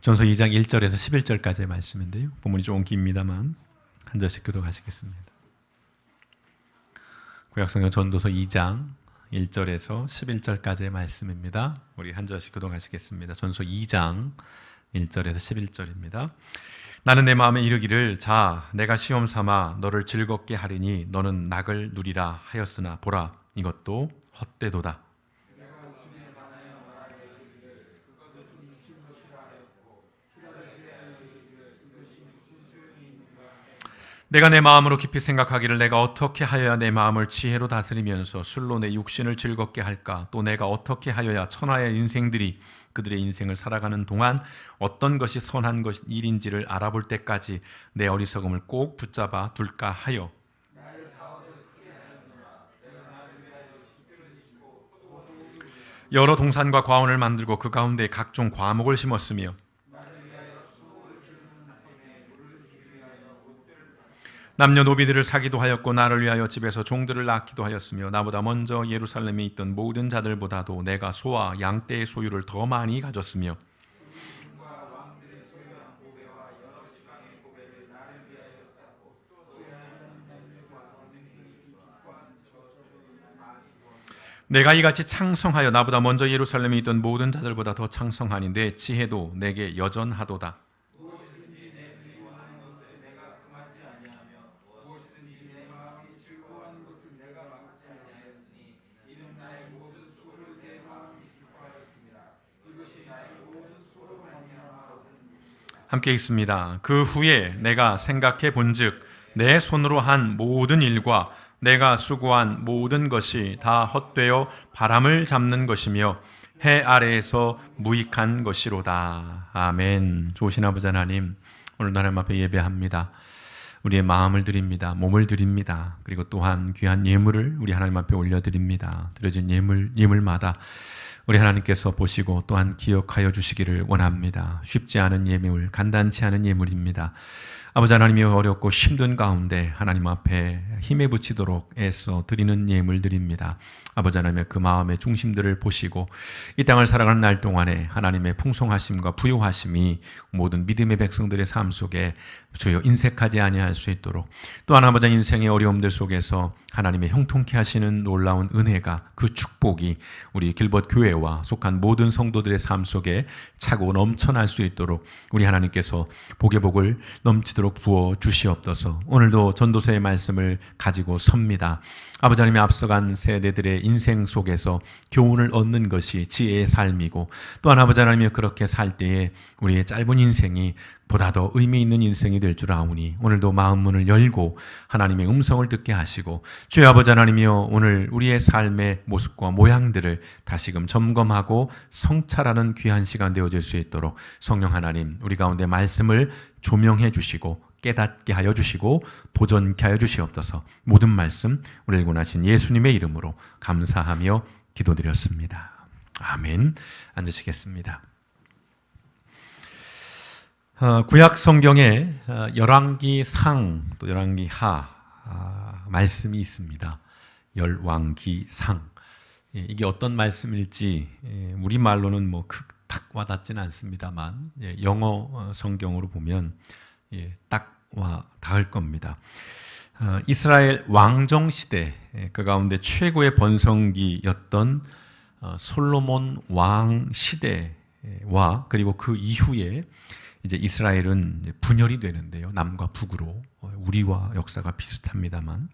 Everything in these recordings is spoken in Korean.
전서 2장 1절에서 11절까지의 말씀인데요. 본문이 조금 깁니다만 한 절씩 교독하시겠습니다. 구약성경 전도서 2장 1절에서 11절까지의 말씀입니다. 우리 한 절씩 교독하시겠습니다. 전서 2장 1절에서 11절입니다. 나는 내 마음에 이르기를 자 내가 시험 삼아 너를 즐겁게 하리니 너는 낙을 누리라 하였으나 보라 이것도 헛되도다. 내가 내 마음으로 깊이 생각하기를 내가 어떻게 하여야 내 마음을 지혜로 다스리면서 술로 내 육신을 즐겁게 할까? 또 내가 어떻게 하여야 천하의 인생들이 그들의 인생을 살아가는 동안 어떤 것이 선한 일인지를 알아볼 때까지 내 어리석음을 꼭 붙잡아 둘까 하여 여러 동산과 과원을 만들고 그 가운데 각종 과목을 심었으며 남녀노비들을 사기도 하였고 나를 위하여 집에서 종들을 낳기도 하였으며 나보다 먼저 예루살렘에 있던 모든 자들보다도 내가 소와 양떼의 소유를 더 많이 가졌으며 내가 이같이 창성하여 나보다 먼저 예루살렘에 있던 모든 자들보다 더 창성하니 내 지혜도 내게 여전하도다. 함께 있습니다. 그 후에 내가 생각해 본즉 내 손으로 한 모든 일과 내가 수고한 모든 것이 다 헛되어 바람을 잡는 것이며 해 아래에서 무익한 것이로다. 아멘. 좋으신 아버지 하나님, 오늘 하나님 앞에 예배합니다. 우리의 마음을 드립니다. 몸을 드립니다. 그리고 또한 귀한 예물을 우리 하나님 앞에 올려드립니다. 드려진 예물마다 우리 하나님께서 보시고 또한 기억하여 주시기를 원합니다. 쉽지 않은 예물, 간단치 않은 예물입니다. 아버지 하나님이 어렵고 힘든 가운데 하나님 앞에 힘에 붙이도록 애써 드리는 예물 드립니다. 아버지 하나님의 그 마음의 중심들을 보시고 이 땅을 살아가는 날 동안에 하나님의 풍성하심과 부요하심이 모든 믿음의 백성들의 삶 속에 주여 인색하지 아니할 수 있도록 또한 아버지 인생의 어려움들 속에서 하나님의 형통케 하시는 놀라운 은혜가 그 축복이 우리 길벗 교회와 속한 모든 성도들의 삶 속에 차고 넘쳐날 수 있도록 우리 하나님께서 복의 복을 넘치도록 부어 주시옵소서. 오늘도 전도서의 말씀을 가지고 섭니다. 아버지 하나님의 앞서간 세대들의 인생 속에서 교훈을 얻는 것이 지혜의 삶이고 또한 아버지 하나님이 그렇게 살 때에 우리의 짧은 인생이 보다 더 의미 있는 인생이 될 줄 아오니 오늘도 마음 문을 열고 하나님의 음성을 듣게 하시고 주의 아버지 하나님이여 오늘 우리의 삶의 모습과 모양들을 다시금 점검하고 성찰하는 귀한 시간 되어질 수 있도록 성령 하나님 우리 가운데 말씀을 조명해 주시고 깨닫게 하여 주시고 도전케 하여 주시옵소서. 모든 말씀 우리를 원하신 예수님의 이름으로 감사하며 기도드렸습니다. 아멘. 앉으시겠습니다. 구약 성경에 열왕기상 또 열왕기하 말씀이 있습니다. 열왕기상 이게 어떤 말씀일지 우리말로는 뭐 딱 와닿지는 않습니다만 영어 성경으로 보면 딱 와 닿을 겁니다. 이스라엘 왕정 시대 그 가운데 최고의 번성기였던 솔로몬 왕 시대와 그리고 그 이후에 이제 이스라엘은 분열이 되는데요. 남과 북으로 우리와 역사가 비슷합니다만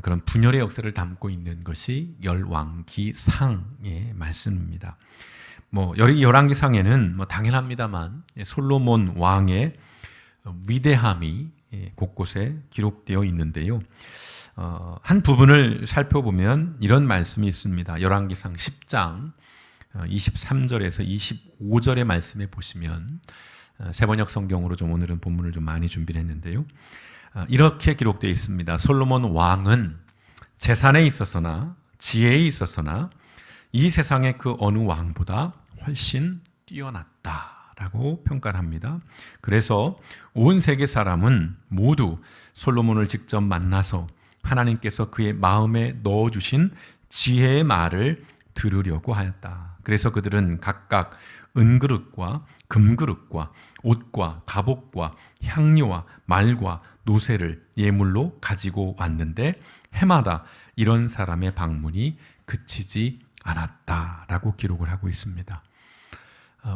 그런 분열의 역사를 담고 있는 것이 열왕기상의 말씀입니다. 열왕기상에는 당연합니다만 솔로몬 왕의 위대함이 곳곳에 기록되어 있는데요. 한 부분을 살펴보면 이런 말씀이 있습니다. 열왕기상 10장 23절에서 25절의 말씀에 보시면 세번역 성경으로 좀 오늘은 본문을 좀 많이 준비를 했는데요. 이렇게 기록되어 있습니다. 솔로몬 왕은 재산에 있어서나 지혜에 있어서나 이 세상의 그 어느 왕보다 훨씬 뛰어났다라고 평가를 합니다. 그래서 온 세계 사람은 모두 솔로몬을 직접 만나서 하나님께서 그의 마음에 넣어주신 지혜의 말을 들으려고 하였다. 그래서 그들은 각각 은그릇과 금그릇과 옷과 갑옷과 향료와 말과 노새를 예물로 가지고 왔는데 해마다 이런 사람의 방문이 그치지 않았다라고 기록을 하고 있습니다.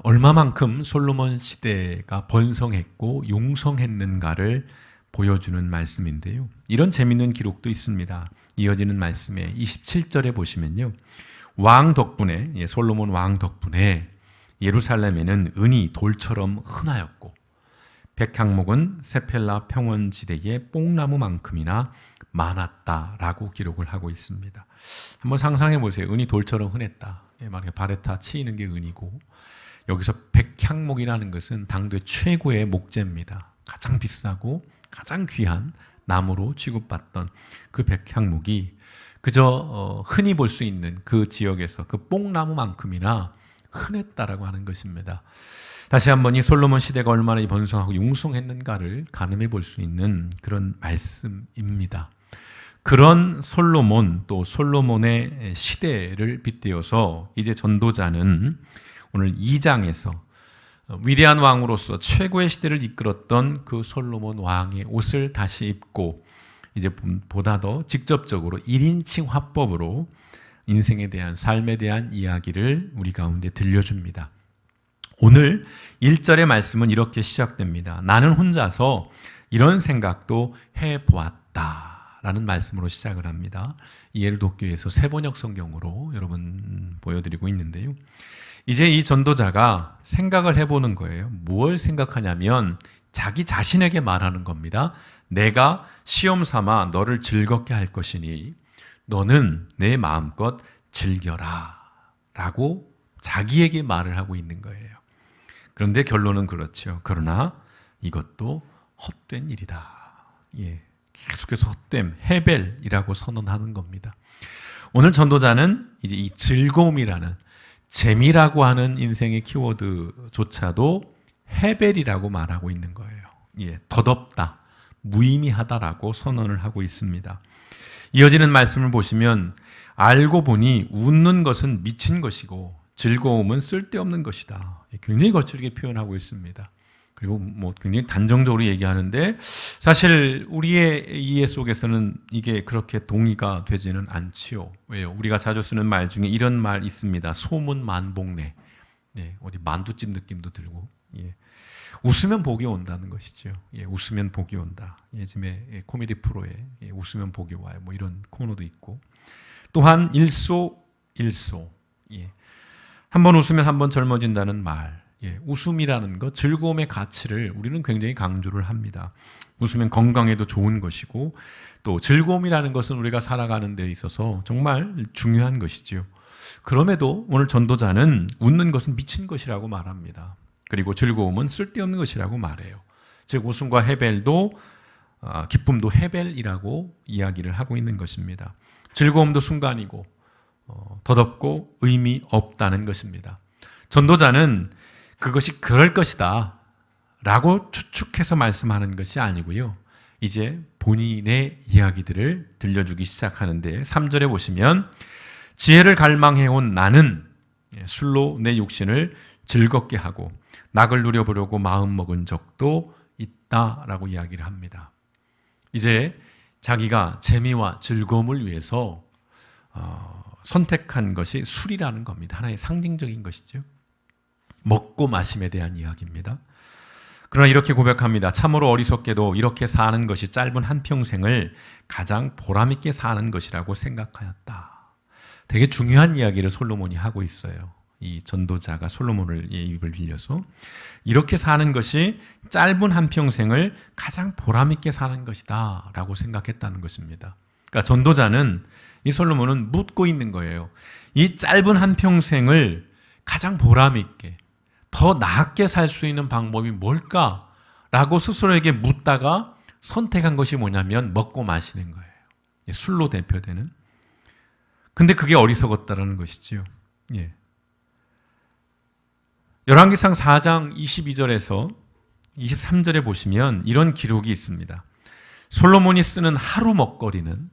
얼마만큼 솔로몬 시대가 번성했고 융성했는가를 보여주는 말씀인데요. 이런 재미있는 기록도 있습니다. 이어지는 말씀에 27절에 보시면요. 왕 덕분에, 솔로몬 왕 덕분에 예루살렘에는 은이 돌처럼 흔하였고 백향목은 세펠라 평원지대의 뽕나무만큼이나 많았다라고 기록을 하고 있습니다. 한번 상상해 보세요. 은이 돌처럼 흔했다. 만약에 발에다 치이는 게 은이고 여기서 백향목이라는 것은 당대 최고의 목재입니다. 가장 비싸고 가장 귀한 나무로 취급받던 그 백향목이 그저 흔히 볼 수 있는 그 지역에서 그 뽕나무만큼이나 흔했다라고 하는 것입니다. 다시 한번 이 솔로몬 시대가 얼마나 번성하고 융성했는가를 가늠해 볼 수 있는 그런 말씀입니다. 그런 솔로몬 또 솔로몬의 시대를 빗대어서 이제 전도자는 오늘 2장에서 위대한 왕으로서 최고의 시대를 이끌었던 그 솔로몬 왕의 옷을 다시 입고 이제 보다 더 직접적으로 1인칭 화법으로 인생에 대한 삶에 대한 이야기를 우리 가운데 들려줍니다. 오늘 1절의 말씀은 이렇게 시작됩니다. 나는 혼자서 이런 생각도 해보았다 라는 말씀으로 시작을 합니다. 이엘도교에서 세번역 성경으로 여러분 보여드리고 있는데요. 이제 이 전도자가 생각을 해보는 거예요. 무엇을 생각하냐면 자기 자신에게 말하는 겁니다. 내가 시험 삼아 너를 즐겁게 할 것이니 너는 내 마음껏 즐겨라 라고 자기에게 말을 하고 있는 거예요. 그런데 결론은 그렇죠. 그러나 이것도 헛된 일이다. 계속해서 헛됨, 헤벨이라고 선언하는 겁니다. 오늘 전도자는 이제 이 즐거움이라는 재미라고 하는 인생의 키워드조차도 헤벨이라고 말하고 있는 거예요. 덧없다, 무의미하다라고 선언을 하고 있습니다. 이어지는 말씀을 보시면 알고 보니 웃는 것은 미친 것이고 즐거움은 쓸데없는 것이다. 굉장히 거칠게 표현하고 있습니다. 그리고 굉장히 단정적으로 얘기하는데 사실 우리의 이해 속에서는 이게 그렇게 동의가 되지는 않지요. 왜요? 우리가 자주 쓰는 말 중에 이런 말 있습니다. 소문만복내. 어디 만두집 느낌도 들고. 웃으면 복이 온다는 것이죠. 웃으면 복이 온다. 예전에 코미디 프로에 웃으면 복이 와요. 이런 코너도 있고. 또한 일소일소. 한 번 웃으면 한 번 젊어진다는 말. 웃음이라는 것, 즐거움의 가치를 우리는 굉장히 강조를 합니다. 웃으면 건강에도 좋은 것이고 또 즐거움이라는 것은 우리가 살아가는 데 있어서 정말 중요한 것이지요. 그럼에도 오늘 전도자는 웃는 것은 미친 것이라고 말합니다. 그리고 즐거움은 쓸데없는 것이라고 말해요. 즉 웃음과 헤벨도 기쁨도 헤벨이라고 이야기를 하고 있는 것입니다. 즐거움도 순간이고 덧없고 의미 없다는 것입니다. 전도자는 그것이 그럴 것이다 라고 추측해서 말씀하는 것이 아니고요. 이제 본인의 이야기들을 들려주기 시작하는데 3절에 보시면 지혜를 갈망해온 나는 술로 내 육신을 즐겁게 하고 낙을 누려보려고 마음먹은 적도 있다라고 이야기를 합니다. 이제 자기가 재미와 즐거움을 위해서 선택한 것이 술이라는 겁니다. 하나의 상징적인 것이죠. 먹고 마심에 대한 이야기입니다. 그러나 이렇게 고백합니다. 참으로 어리석게도 이렇게 사는 것이 짧은 한평생을 가장 보람있게 사는 것이라고 생각하였다. 되게 중요한 이야기를 솔로몬이 하고 있어요. 이 전도자가 솔로몬을 입을 빌려서 이렇게 사는 것이 짧은 한평생을 가장 보람있게 사는 것이다 라고 생각했다는 것입니다. 그러니까 전도자는 이 솔로몬은 묻고 있는 거예요. 이 짧은 한평생을 가장 보람있게 더 나았게 살 수 있는 방법이 뭘까라고 스스로에게 묻다가 선택한 것이 뭐냐면 먹고 마시는 거예요. 술로 대표되는. 근데 그게 어리석었다라는 것이죠. 열왕기상 4장 22절에서 23절에 보시면 이런 기록이 있습니다. 솔로몬이 쓰는 하루 먹거리는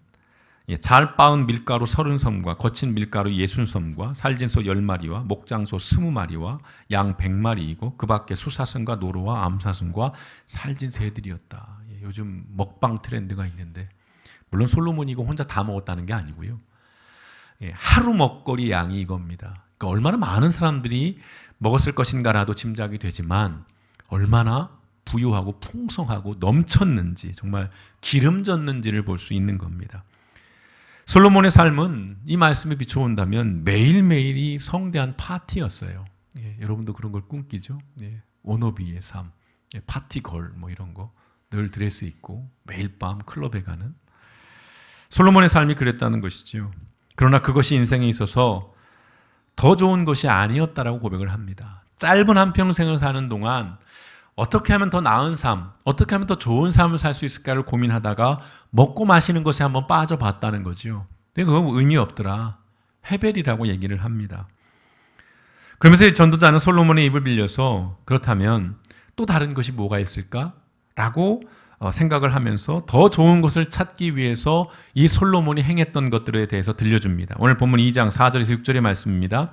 잘 빻은 밀가루 30섬과 거친 밀가루 60섬과 살진 소 10마리와 목장소 20마리와 양 100마리이고 그 밖에 수사슴과 노루와 암사슴과 살진 새들이었다. 요즘 먹방 트렌드가 있는데 물론 솔로몬이 이거 혼자 다 먹었다는 게 아니고요. 하루 먹거리 양이 이겁니다. 그러니까 얼마나 많은 사람들이 먹었을 것인가라도 짐작이 되지만 얼마나 부유하고 풍성하고 넘쳤는지 정말 기름졌는지를 볼 수 있는 겁니다. 솔로몬의 삶은 이 말씀에 비춰본다면 매일매일이 성대한 파티였어요. 여러분도 그런 걸 꿈끼죠? 워너비의 삶, 파티걸 뭐 이런 거 늘 드레스 입고 매일 밤 클럽에 가는 솔로몬의 삶이 그랬다는 것이죠. 그러나 그것이 인생에 있어서 더 좋은 것이 아니었다라고 고백을 합니다. 짧은 한평생을 사는 동안 어떻게 하면 더 나은 삶, 어떻게 하면 더 좋은 삶을 살 수 있을까를 고민하다가 먹고 마시는 것에 한번 빠져봤다는 거죠. 근데 그건 의미 없더라. 헤벨이라고 얘기를 합니다. 그러면서 전도자는 솔로몬의 입을 빌려서 그렇다면 또 다른 것이 뭐가 있을까? 라고 생각을 하면서 더 좋은 것을 찾기 위해서 이 솔로몬이 행했던 것들에 대해서 들려줍니다. 오늘 본문 2장 4절에서 6절의 말씀입니다.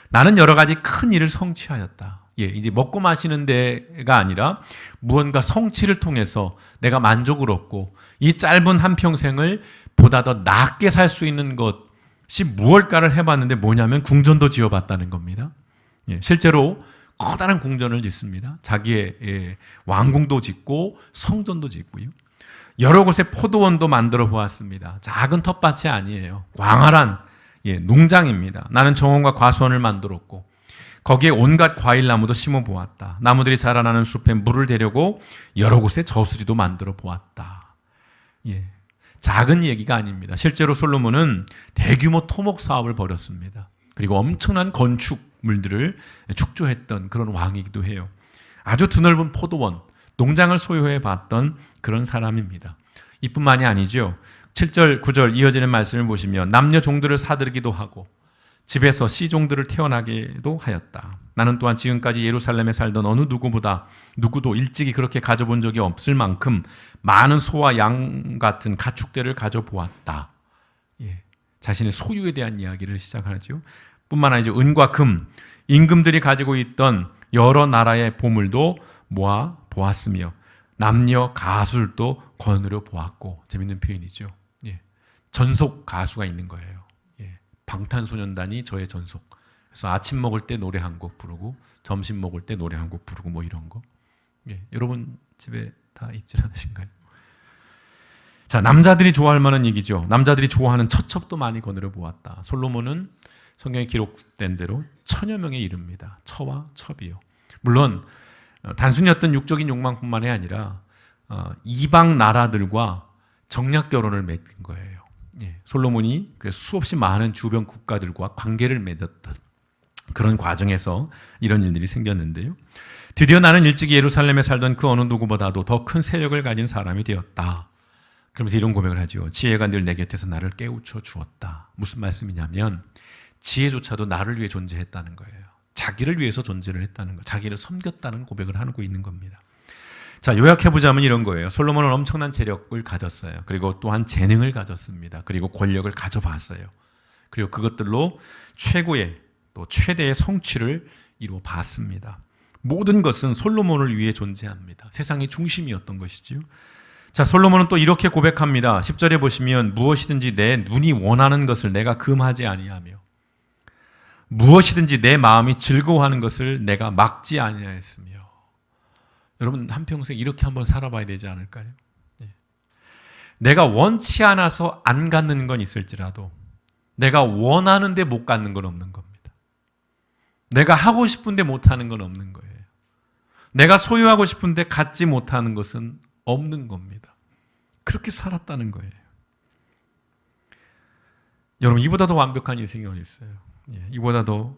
나는 여러 가지 큰 일을 성취하였다. 이제 먹고 마시는 데가 아니라 무언가 성취를 통해서 내가 만족을 얻고 이 짧은 한평생을 보다 더 낫게 살 수 있는 것이 무엇일까를 해봤는데 뭐냐면 궁전도 지어봤다는 겁니다. 실제로 커다란 궁전을 짓습니다. 자기의 왕궁도 짓고 성전도 짓고요. 여러 곳에 포도원도 만들어 보았습니다. 작은 텃밭이 아니에요. 광활한 농장입니다. 나는 정원과 과수원을 만들었고 거기에 온갖 과일나무도 심어 보았다. 나무들이 자라나는 숲에 물을 대려고 여러 곳에 저수지도 만들어 보았다. 작은 얘기가 아닙니다. 실제로 솔로몬은 대규모 토목 사업을 벌였습니다. 그리고 엄청난 건축물들을 축조했던 그런 왕이기도 해요. 아주 드넓은 포도원, 농장을 소유해 봤던 그런 사람입니다. 이뿐만이 아니죠. 7절, 9절 이어지는 말씀을 보시면 남녀 종들을 사들이기도 하고 집에서 씨종들을 태어나게도 하였다. 나는 또한 지금까지 예루살렘에 살던 어느 누구도 일찍이 그렇게 가져본 적이 없을 만큼 많은 소와 양 같은 가축들을 가져보았다. 자신의 소유에 대한 이야기를 시작하죠. 뿐만 아니라 은과 금, 임금들이 가지고 있던 여러 나라의 보물도 모아 보았으며 남녀 가술도 거느려 보았고. 재밌는 표현이죠. 전속 가수가 있는 거예요. 방탄소년단이 저의 전속. 그래서 아침 먹을 때 노래 한 곡 부르고 점심 먹을 때 노래 한 곡 부르고 뭐 이런 거. 여러분 집에 다 있지 않으신가요? 자, 남자들이 좋아할 만한 얘기죠. 남자들이 좋아하는 처첩도 많이 거느려 보았다. 솔로몬은 성경에 기록된 대로 1000여 명에 이릅니다. 처와 첩이요. 물론 단순히 어떤 육적인 욕망뿐만이 아니라 이방 나라들과 정략 결혼을 맺은 거예요. 솔로몬이 그래서 수없이 많은 주변 국가들과 관계를 맺었던 그런 과정에서 이런 일들이 생겼는데요. 드디어 나는 일찍이 예루살렘에 살던 그 어느 누구보다도 더 큰 세력을 가진 사람이 되었다. 그러면서 이런 고백을 하죠. 지혜가 늘 내 곁에서 나를 깨우쳐 주었다. 무슨 말씀이냐면 지혜조차도 나를 위해 존재했다는 거예요. 자기를 위해서 존재를 했다는 거, 자기를 섬겼다는 고백을 하고 있는 겁니다. 자, 요약해보자면 이런 거예요. 솔로몬은 엄청난 재력을 가졌어요. 그리고 또한 재능을 가졌습니다. 그리고 권력을 가져봤어요. 그리고 그것들로 최고의 또 최대의 성취를 이루어 봤습니다. 모든 것은 솔로몬을 위해 존재합니다. 세상의 중심이었던 것이죠. 자, 솔로몬은 또 이렇게 고백합니다. 10절에 보시면 무엇이든지 내 눈이 원하는 것을 내가 금하지 아니하며 무엇이든지 내 마음이 즐거워하는 것을 내가 막지 아니하였으며. 여러분 한평생 이렇게 한번 살아봐야 되지 않을까요? 내가 원치 않아서 안 갖는 건 있을지라도 내가 원하는데 못 갖는 건 없는 겁니다. 내가 하고 싶은데 못하는 건 없는 거예요. 내가 소유하고 싶은데 갖지 못하는 것은 없는 겁니다. 그렇게 살았다는 거예요. 여러분 이보다 더 완벽한 인생이 어디 있어요? 이보다 더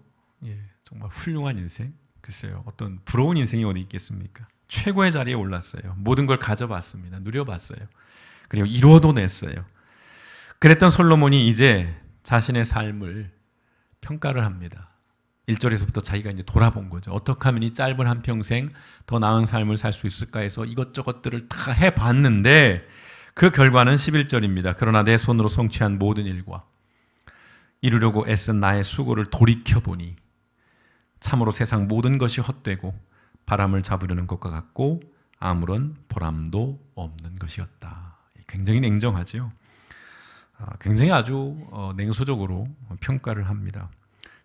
정말 훌륭한 인생? 글쎄요. 어떤 부러운 인생이 어디 있겠습니까? 최고의 자리에 올랐어요. 모든 걸 가져봤습니다. 누려봤어요. 그리고 이루어도 냈어요. 그랬던 솔로몬이 이제 자신의 삶을 평가를 합니다. 1절에서부터 자기가 이제 돌아본 거죠. 어떻게 하면 이 짧은 한평생 더 나은 삶을 살 수 있을까 해서 이것저것들을 다 해봤는데 그 결과는 11절입니다. 그러나 내 손으로 성취한 모든 일과 이루려고 애쓴 나의 수고를 돌이켜보니 참으로 세상 모든 것이 헛되고 바람을 잡으려는 것과 같고 아무런 보람도 없는 것이었다. 굉장히 냉정하죠. 굉장히 아주 냉소적으로 평가를 합니다.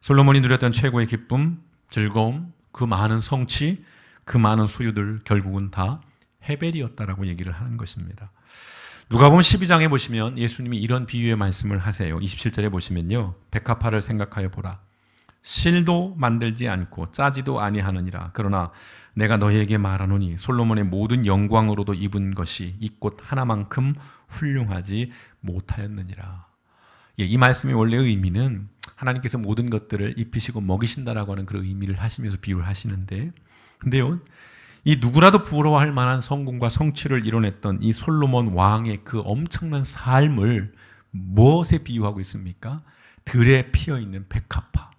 솔로몬이 누렸던 최고의 기쁨, 즐거움, 그 많은 성취, 그 많은 소유들 결국은 다 헤벨이었다라고 얘기를 하는 것입니다. 누가복음 12장에 보시면 예수님이 이런 비유의 말씀을 하세요. 27절에 보시면요. 백합화를 생각하여 보라. 실도 만들지 않고 짜지도 아니하느니라. 그러나 내가 너희에게 말하노니 솔로몬의 모든 영광으로도 입은 것이 이 꽃 하나만큼 훌륭하지 못하였느니라. 이 말씀의 원래 의미는 하나님께서 모든 것들을 입히시고 먹이신다라고 하는 그런 의미를 하시면서 비유를 하시는데, 근데요, 이 누구라도 부러워할 만한 성공과 성취를 이뤄냈던 이 솔로몬 왕의 그 엄청난 삶을 무엇에 비유하고 있습니까? 들에 피어있는 백합화.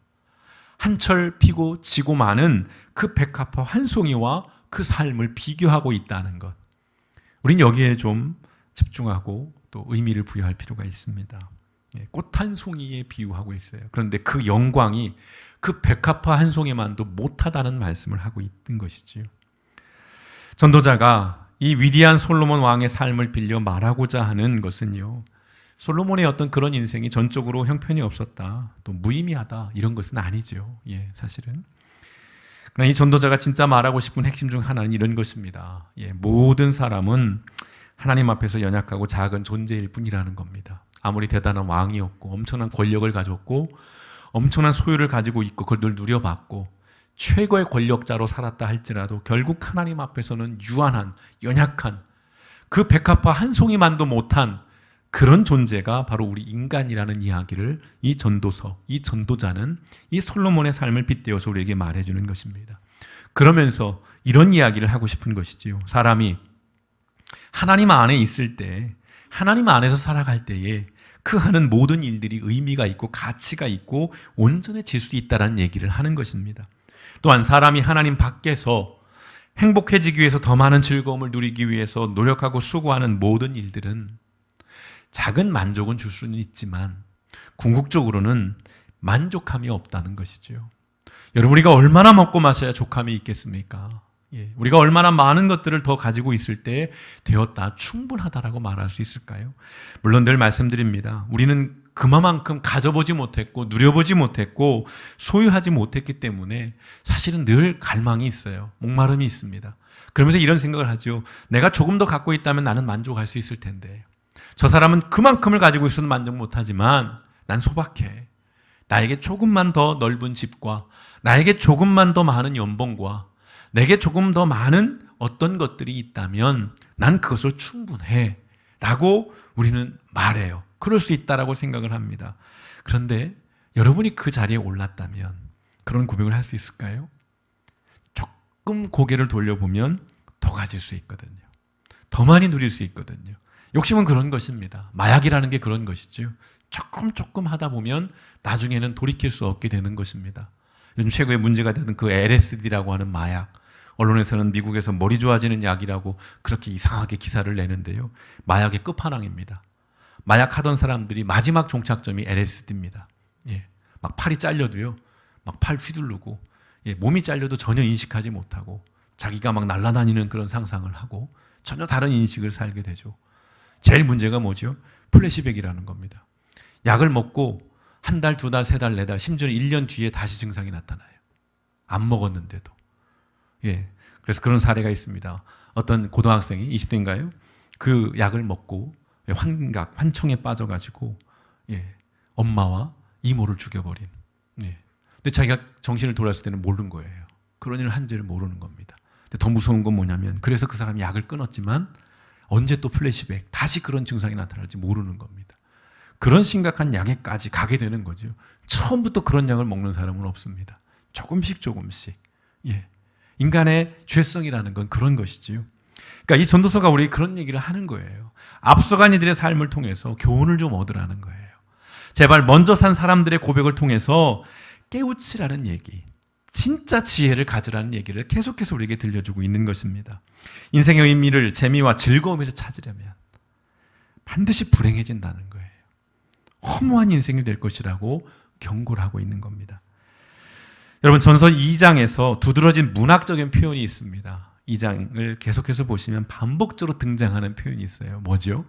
한철 피고 지고 마는 그 백합화 한 송이와 그 삶을 비교하고 있다는 것. 우린 여기에 좀 집중하고 또 의미를 부여할 필요가 있습니다. 꽃 한 송이에 비유하고 있어요. 그런데 그 영광이 그 백합화 한 송이만도 못하다는 말씀을 하고 있던 것이지요. 전도자가 이 위대한 솔로몬 왕의 삶을 빌려 말하고자 하는 것은요, 솔로몬의 어떤 그런 인생이 전적으로 형편이 없었다, 또 무의미하다, 이런 것은 아니죠. 사실은. 그러나 이 전도자가 진짜 말하고 싶은 핵심 중 하나는 이런 것입니다. 모든 사람은 하나님 앞에서 연약하고 작은 존재일 뿐이라는 겁니다. 아무리 대단한 왕이었고 엄청난 권력을 가졌고 엄청난 소유를 가지고 있고 그걸 늘 누려봤고 최고의 권력자로 살았다 할지라도 결국 하나님 앞에서는 유한한, 연약한, 그 백합화 한 송이만도 못한 그런 존재가 바로 우리 인간이라는 이야기를 이 전도서, 이 전도자는 이 솔로몬의 삶을 빗대어서 우리에게 말해주는 것입니다. 그러면서 이런 이야기를 하고 싶은 것이지요. 사람이 하나님 안에 있을 때, 하나님 안에서 살아갈 때에 그 하는 모든 일들이 의미가 있고 가치가 있고 온전해질 수 있다는 얘기를 하는 것입니다. 또한 사람이 하나님 밖에서 행복해지기 위해서 더 많은 즐거움을 누리기 위해서 노력하고 수고하는 모든 일들은 작은 만족은 줄 수는 있지만 궁극적으로는 만족함이 없다는 것이죠. 여러분, 우리가 얼마나 먹고 마셔야 족함이 있겠습니까? 우리가 얼마나 많은 것들을 더 가지고 있을 때 되었다, 충분하다라고 말할 수 있을까요? 물론 늘 말씀드립니다. 우리는 그만큼 가져보지 못했고 누려보지 못했고 소유하지 못했기 때문에 사실은 늘 갈망이 있어요. 목마름이 있습니다. 그러면서 이런 생각을 하죠. 내가 조금 더 갖고 있다면 나는 만족할 수 있을 텐데 저 사람은 그만큼을 가지고 있어도 만족 못하지만 난 소박해. 나에게 조금만 더 넓은 집과 나에게 조금만 더 많은 연봉과 내게 조금 더 많은 어떤 것들이 있다면 난 그것을 충분해 라고 우리는 말해요. 그럴 수 있다라고 생각을 합니다. 그런데 여러분이 그 자리에 올랐다면 그런 고백을 할 수 있을까요? 조금 고개를 돌려보면 더 가질 수 있거든요. 더 많이 누릴 수 있거든요. 욕심은 그런 것입니다. 마약이라는 게 그런 것이죠. 조금 하다 보면 나중에는 돌이킬 수 없게 되는 것입니다. 요즘 최고의 문제가 되는 그 LSD라고 하는 마약, 언론에서는 미국에서 머리 좋아지는 약이라고 그렇게 이상하게 기사를 내는데요. 마약의 끝판왕입니다. 마약 하던 사람들이 마지막 종착점이 LSD입니다. 막 팔이 잘려도요, 막 팔 휘두르고, 몸이 잘려도 전혀 인식하지 못하고, 자기가 막 날아다니는 그런 상상을 하고, 전혀 다른 인식을 살게 되죠. 제일 문제가 뭐죠? 플래시백이라는 겁니다. 약을 먹고 한 달, 두 달, 세 달, 네 달, 심지어는 1년 뒤에 다시 증상이 나타나요. 안 먹었는데도. 그래서 그런 사례가 있습니다. 어떤 고등학생이 20대인가요? 그 약을 먹고 환청에 빠져가지고 엄마와 이모를 죽여버린. 근데 자기가 정신을 돌았을 때는 모르는 거예요. 그런 일을 한지를 모르는 겁니다. 근데 더 무서운 건 뭐냐면 그래서 그 사람이 약을 끊었지만 언제 또 플래시백, 다시 그런 증상이 나타날지 모르는 겁니다. 그런 심각한 약에까지 가게 되는 거죠. 처음부터 그런 약을 먹는 사람은 없습니다. 조금씩. 인간의 죄성이라는 건 그런 것이지요. 그러니까 이 전도서가 우리에게 그런 얘기를 하는 거예요. 앞서간 이들의 삶을 통해서 교훈을 좀 얻으라는 거예요. 제발 먼저 산 사람들의 고백을 통해서 깨우치라는 얘기, 진짜 지혜를 가지라는 얘기를 계속해서 우리에게 들려주고 있는 것입니다. 인생의 의미를 재미와 즐거움에서 찾으려면 반드시 불행해진다는 거예요. 허무한 인생이 될 것이라고 경고를 하고 있는 겁니다. 여러분, 전서 2장에서 두드러진 문학적인 표현이 있습니다. 2장을 계속해서 보시면 반복적으로 등장하는 표현이 있어요. 뭐죠?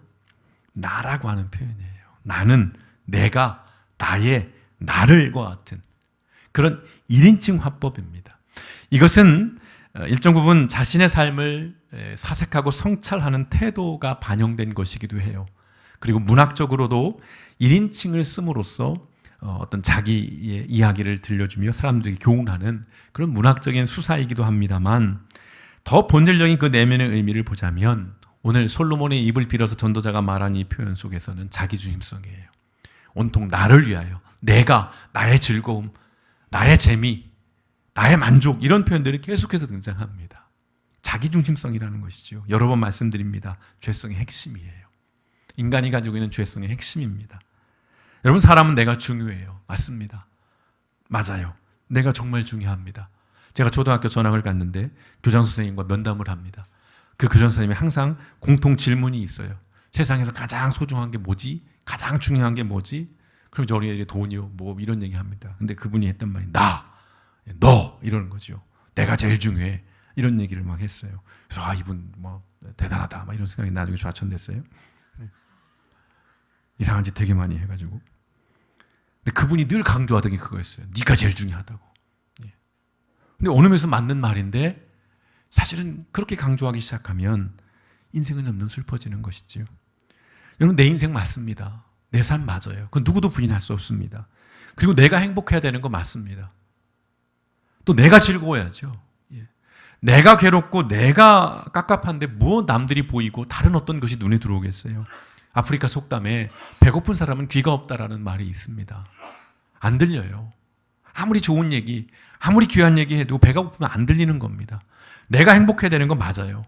나라고 하는 표현이에요. 나는, 내가, 나의, 나를과 같은 그런 1인칭 화법입니다. 이것은 일정 부분 자신의 삶을 사색하고 성찰하는 태도가 반영된 것이기도 해요. 그리고 문학적으로도 1인칭을 씀으로써 어떤 자기의 이야기를 들려주며 사람들에게 교훈하는 그런 문학적인 수사이기도 합니다만, 더 본질적인 그 내면의 의미를 보자면 오늘 솔로몬의 입을 빌어서 전도자가 말한 이 표현 속에서는 자기중심성이에요. 온통 나를 위하여, 내가, 나의 즐거움, 나의 재미, 나의 만족, 이런 표현들이 계속해서 등장합니다. 자기중심성이라는 것이죠. 여러 번 말씀드립니다. 죄성의 핵심이에요. 인간이 가지고 있는 죄성의 핵심입니다. 여러분, 사람은 내가 중요해요. 맞습니다. 맞아요. 내가 정말 중요합니다. 제가 초등학교 전학을 갔는데 교장 선생님과 면담을 합니다. 그 교장 선생님이 항상 공통 질문이 있어요. 세상에서 가장 소중한 게 뭐지? 가장 중요한 게 뭐지? 그럼 저희 애들이 돈이요, 뭐 이런 얘기 합니다. 근데 그분이 했던 말이 너 이러는 거죠. 내가 제일 중요해. 이런 얘기를 막 했어요. 그래서 이분 뭐 대단하다, 막 이런 생각이 나중에 좌천됐어요. 이상한 짓 되게 많이 해가지고. 근데 그분이 늘 강조하던 게 그거였어요. 네가 제일 중요하다고. 근데 어느 면에서 맞는 말인데, 사실은 그렇게 강조하기 시작하면 인생은 점점 슬퍼지는 것이지요. 여러분, 내 인생 맞습니다. 내 삶 맞아요. 그건 누구도 부인할 수 없습니다. 그리고 내가 행복해야 되는 거 맞습니다. 또 내가 즐거워야죠. 내가 괴롭고 내가 깝깝한데 뭐 남들이 보이고 다른 어떤 것이 눈에 들어오겠어요. 아프리카 속담에 배고픈 사람은 귀가 없다라는 말이 있습니다. 안 들려요. 아무리 좋은 얘기, 아무리 귀한 얘기 해도 배가 고프면 안 들리는 겁니다. 내가 행복해야 되는 거 맞아요.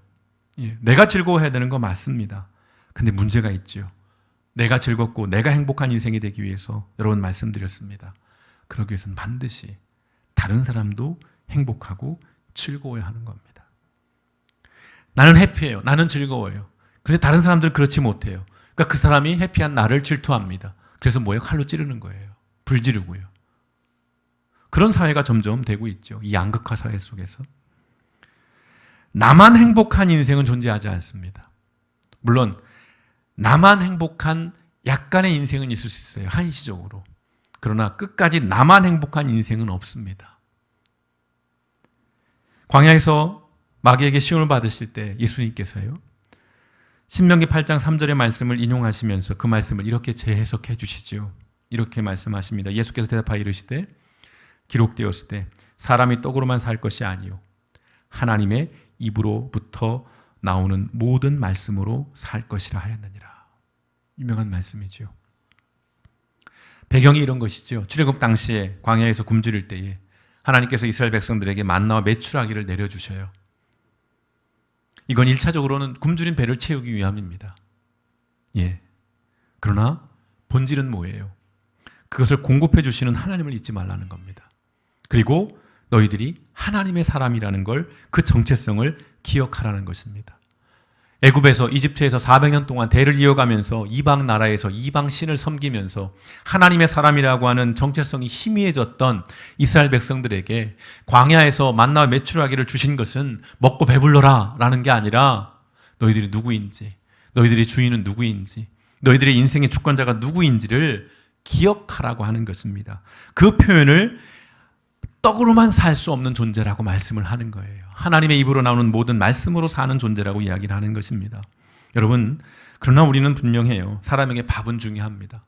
내가 즐거워해야 되는 거 맞습니다. 근데 문제가 있죠. 내가 즐겁고 내가 행복한 인생이 되기 위해서 여러분 말씀드렸습니다. 그러기 위해서는 반드시 다른 사람도 행복하고 즐거워야 하는 겁니다. 나는 해피해요. 나는 즐거워요. 그런데 다른 사람들은 그렇지 못해요. 그러니까 그 사람이 해피한 나를 질투합니다. 그래서 뭐예요? 칼로 찌르는 거예요. 불 지르고요. 그런 사회가 점점 되고 있죠. 이 양극화 사회 속에서. 나만 행복한 인생은 존재하지 않습니다. 물론 나만 행복한 약간의 인생은 있을 수 있어요. 한시적으로. 그러나 끝까지 나만 행복한 인생은 없습니다. 광야에서 마귀에게 시험을 받으실 때 예수님께서요, 신명기 8장 3절의 말씀을 인용하시면서 그 말씀을 이렇게 재해석해 주시죠. 이렇게 말씀하십니다. 예수께서 대답하여 이르시되 기록되었을 때 사람이 떡으로만 살 것이 아니요 하나님의 입으로부터 나오는 모든 말씀으로 살 것이라 하였느니라. 유명한 말씀이죠. 배경이 이런 것이죠. 출애굽 당시에 광야에서 굶주릴 때에 하나님께서 이스라엘 백성들에게 만나와 메추라기를 내려주셔요. 이건 1차적으로는 굶주린 배를 채우기 위함입니다. 그러나 본질은 뭐예요? 그것을 공급해 주시는 하나님을 잊지 말라는 겁니다. 그리고 너희들이 하나님의 사람이라는 걸, 그 정체성을 기억하라는 것입니다. 애굽에서, 이집트에서 400년 동안 대를 이어가면서 이방 나라에서 이방 신을 섬기면서 하나님의 사람이라고 하는 정체성이 희미해졌던 이스라엘 백성들에게 광야에서 만나와 메추라기를 주신 것은 먹고 배불러라 라는 게 아니라 너희들이 누구인지, 너희들의 주인은 누구인지, 너희들의 인생의 주권자가 누구인지를 기억하라고 하는 것입니다. 그 표현을 떡으로만 살 수 없는 존재라고 말씀을 하는 거예요. 하나님의 입으로 나오는 모든 말씀으로 사는 존재라고 이야기를 하는 것입니다. 여러분, 그러나 우리는 분명해요. 사람에게 밥은 중요합니다.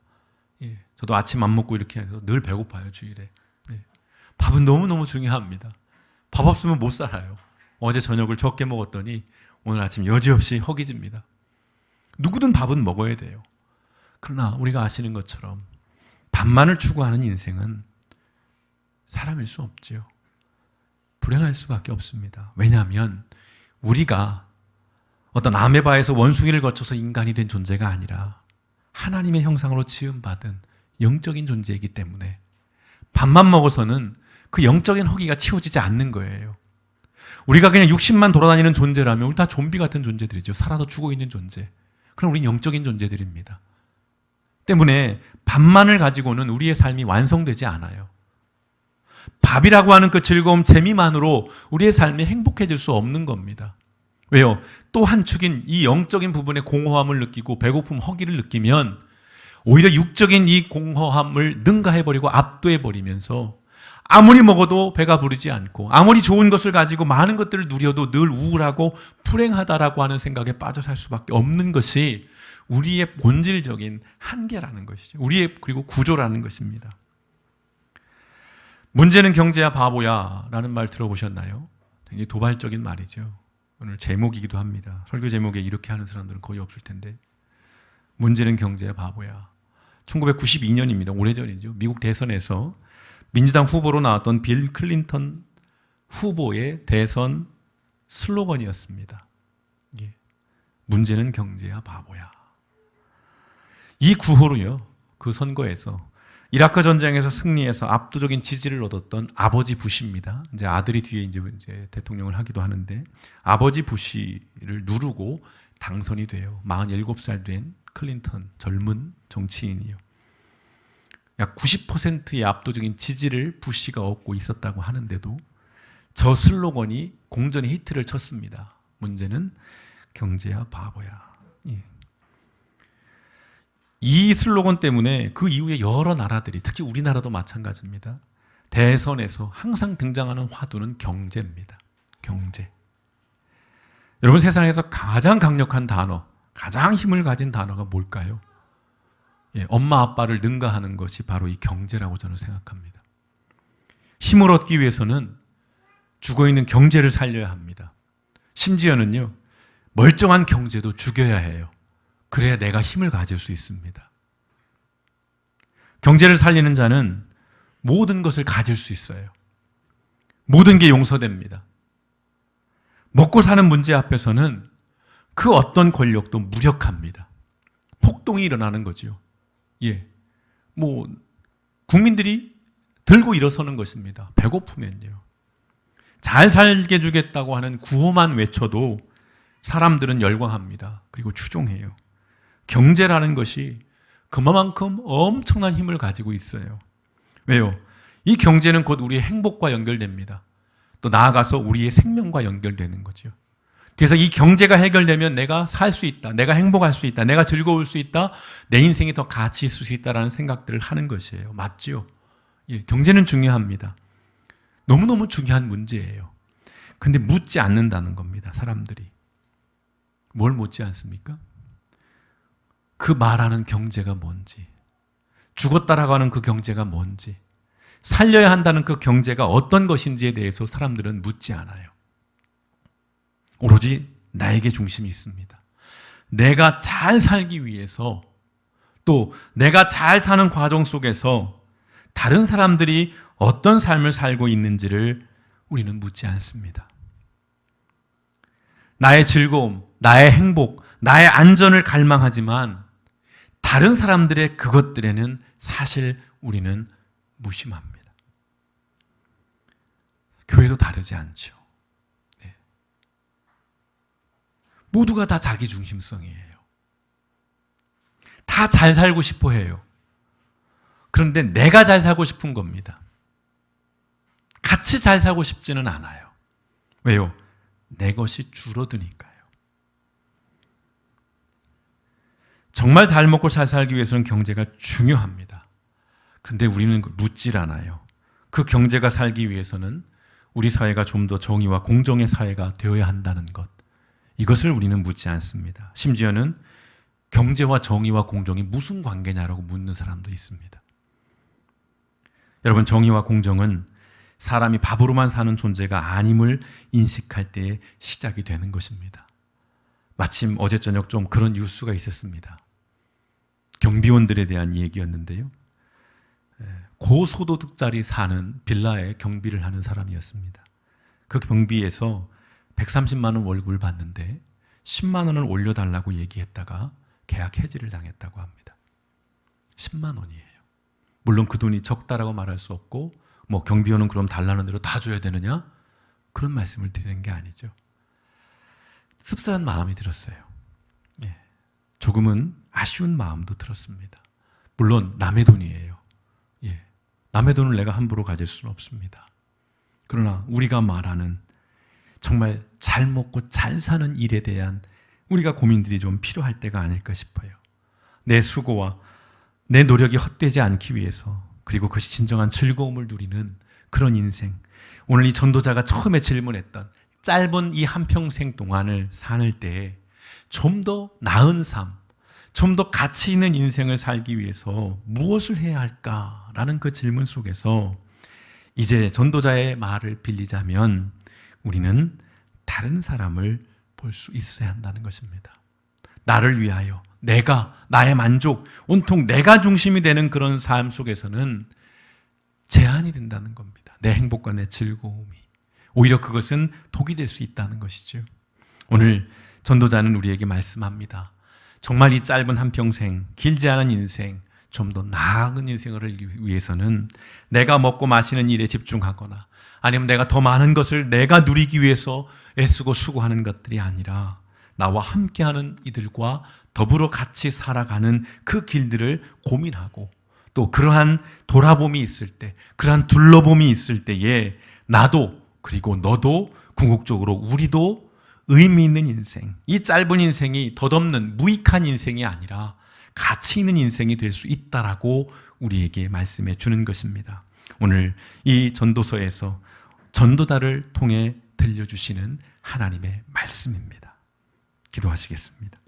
저도 아침 안 먹고 이렇게 해서 늘 배고파요, 주일에. 밥은 너무너무 중요합니다. 밥 없으면 못 살아요. 어제 저녁을 적게 먹었더니 오늘 아침 여지없이 허기집니다. 누구든 밥은 먹어야 돼요. 그러나 우리가 아시는 것처럼 밥만을 추구하는 인생은 사람일 수 없죠. 불행할 수밖에 없습니다. 왜냐하면 우리가 어떤 아메바에서 원숭이를 거쳐서 인간이 된 존재가 아니라 하나님의 형상으로 지음받은 영적인 존재이기 때문에 밥만 먹어서는 그 영적인 허기가 채워지지 않는 거예요. 우리가 그냥 육신만 돌아다니는 존재라면 우리 다 좀비 같은 존재들이죠. 살아서 죽어 있는 존재. 그럼 우리는 영적인 존재들입니다. 때문에 밥만을 가지고는 우리의 삶이 완성되지 않아요. 밥이라고 하는 그 즐거움, 재미만으로 우리의 삶이 행복해질 수 없는 겁니다. 왜요? 또 한 축인 이 영적인 부분에 공허함을 느끼고 배고픔, 허기를 느끼면 오히려 육적인 이 공허함을 능가해버리고 압도해버리면서 아무리 먹어도 배가 부르지 않고 아무리 좋은 것을 가지고 많은 것들을 누려도 늘 우울하고 불행하다라고 하는 생각에 빠져 살 수밖에 없는 것이 우리의 본질적인 한계라는 것이죠. 우리의 그리고 구조라는 것입니다. 문제는 경제야 바보야 라는 말 들어보셨나요? 굉장히 도발적인 말이죠. 오늘 제목이기도 합니다. 설교 제목에 이렇게 하는 사람들은 거의 없을 텐데 문제는 경제야 바보야. 1992년입니다. 오래전이죠. 미국 대선에서 민주당 후보로 나왔던 빌 클린턴 후보의 대선 슬로건이었습니다. 예. 문제는 경제야 바보야. 이 구호로요. 그 선거에서 이라크 전쟁에서 승리해서 압도적인 지지를 얻었던 아버지 부시입니다. 이제 아들이 뒤에 이제 대통령을 하기도 하는데 아버지 부시를 누르고 당선이 돼요. 47살 된 클린턴 젊은 정치인이요. 약 90%의 압도적인 지지를 부시가 얻고 있었다고 하는데도 저 슬로건이 공전의 히트를 쳤습니다. 문제는 경제야 바보야. 예. 이 슬로건 때문에 그 이후에 여러 나라들이 특히 우리나라도 마찬가지입니다. 대선에서 항상 등장하는 화두는 경제입니다. 경제. 여러분 세상에서 가장 강력한 단어, 가장 힘을 가진 단어가 뭘까요? 예, 엄마 아빠를 능가하는 것이 바로 이 경제라고 저는 생각합니다. 힘을 얻기 위해서는 죽어있는 경제를 살려야 합니다. 심지어는요, 멀쩡한 경제도 죽여야 해요. 그래야 내가 힘을 가질 수 있습니다. 경제를 살리는 자는 모든 것을 가질 수 있어요. 모든 게 용서됩니다. 먹고 사는 문제 앞에서는 그 어떤 권력도 무력합니다. 폭동이 일어나는 거죠. 예. 국민들이 들고 일어서는 것입니다. 배고프면요. 잘 살게 해주겠다고 하는 구호만 외쳐도 사람들은 열광합니다. 그리고 추종해요. 경제라는 것이 그만큼 엄청난 힘을 가지고 있어요. 왜요? 이 경제는 곧 우리의 행복과 연결됩니다. 또 나아가서 우리의 생명과 연결되는 거죠. 그래서 이 경제가 해결되면 내가 살 수 있다, 내가 행복할 수 있다, 내가 즐거울 수 있다, 내 인생이 더 가치 있을 수 있다라는 생각들을 하는 것이에요. 맞죠? 예, 경제는 중요합니다. 너무너무 중요한 문제예요. 근데 묻지 않는다는 겁니다, 사람들이. 뭘 묻지 않습니까? 그 말하는 경제가 뭔지, 죽었다라고 하는 그 경제가 뭔지, 살려야 한다는 그 경제가 어떤 것인지에 대해서 사람들은 묻지 않아요. 오로지 나에게 중심이 있습니다. 내가 잘 살기 위해서 또 내가 잘 사는 과정 속에서 다른 사람들이 어떤 삶을 살고 있는지를 우리는 묻지 않습니다. 나의 즐거움, 나의 행복, 나의 안전을 갈망하지만 다른 사람들의 그것들에는 사실 우리는 무심합니다. 교회도 다르지 않죠. 네. 모두가 다 자기중심성이에요. 다 잘 살고 싶어 해요. 그런데 내가 잘 살고 싶은 겁니다. 같이 잘 살고 싶지는 않아요. 왜요? 내 것이 줄어드니까요. 정말 잘 먹고 잘 살기 위해서는 경제가 중요합니다. 그런데 우리는 묻질 않아요. 그 경제가 살기 위해서는 우리 사회가 좀 더 정의와 공정의 사회가 되어야 한다는 것, 이것을 우리는 묻지 않습니다. 심지어는 경제와 정의와 공정이 무슨 관계냐라고 묻는 사람도 있습니다. 여러분, 정의와 공정은 사람이 밥으로만 사는 존재가 아님을 인식할 때에 시작이 되는 것입니다. 마침 어제 저녁 좀 그런 뉴스가 있었습니다. 경비원들에 대한 얘기였는데요. 고소득자리 사는 빌라에 경비를 하는 사람이었습니다. 그 경비에서 130만 원 월급을 받는데 10만 원을 올려달라고 얘기했다가 계약 해지를 당했다고 합니다. 10만 원이에요. 물론 그 돈이 적다라고 말할 수 없고 경비원은 그럼 달라는 대로 다 줘야 되느냐? 그런 말씀을 드리는 게 아니죠. 씁쓸한 마음이 들었어요. 예. 조금은 아쉬운 마음도 들었습니다. 물론 남의 돈이에요. 예, 남의 돈을 내가 함부로 가질 수는 없습니다. 그러나 우리가 말하는 정말 잘 먹고 잘 사는 일에 대한 우리가 고민들이 좀 필요할 때가 아닐까 싶어요. 내 수고와 내 노력이 헛되지 않기 위해서, 그리고 그것이 진정한 즐거움을 누리는 그런 인생, 오늘 이 전도자가 처음에 질문했던 짧은 이 한평생 동안을 사는 때에 좀 더 나은 삶, 좀 더 가치 있는 인생을 살기 위해서 무엇을 해야 할까라는 그 질문 속에서 이제 전도자의 말을 빌리자면 우리는 다른 사람을 볼 수 있어야 한다는 것입니다. 나를 위하여, 내가, 나의 만족, 온통 내가 중심이 되는 그런 삶 속에서는 제한이 된다는 겁니다. 내 행복과 내 즐거움이. 오히려 그것은 독이 될 수 있다는 것이죠. 오늘 전도자는 우리에게 말씀합니다. 정말 이 짧은 한평생, 길지 않은 인생, 좀 더 나은 인생을 위해서는 내가 먹고 마시는 일에 집중하거나 아니면 내가 더 많은 것을 내가 누리기 위해서 애쓰고 수고하는 것들이 아니라 나와 함께하는 이들과 더불어 같이 살아가는 그 길들을 고민하고, 또 그러한 돌아봄이 있을 때, 그러한 둘러봄이 있을 때에 나도, 그리고 너도, 궁극적으로 우리도 의미 있는 인생, 이 짧은 인생이 덧없는 무익한 인생이 아니라 가치 있는 인생이 될 수 있다라고 우리에게 말씀해 주는 것입니다. 오늘 이 전도서에서 전도자를 통해 들려주시는 하나님의 말씀입니다. 기도하시겠습니다.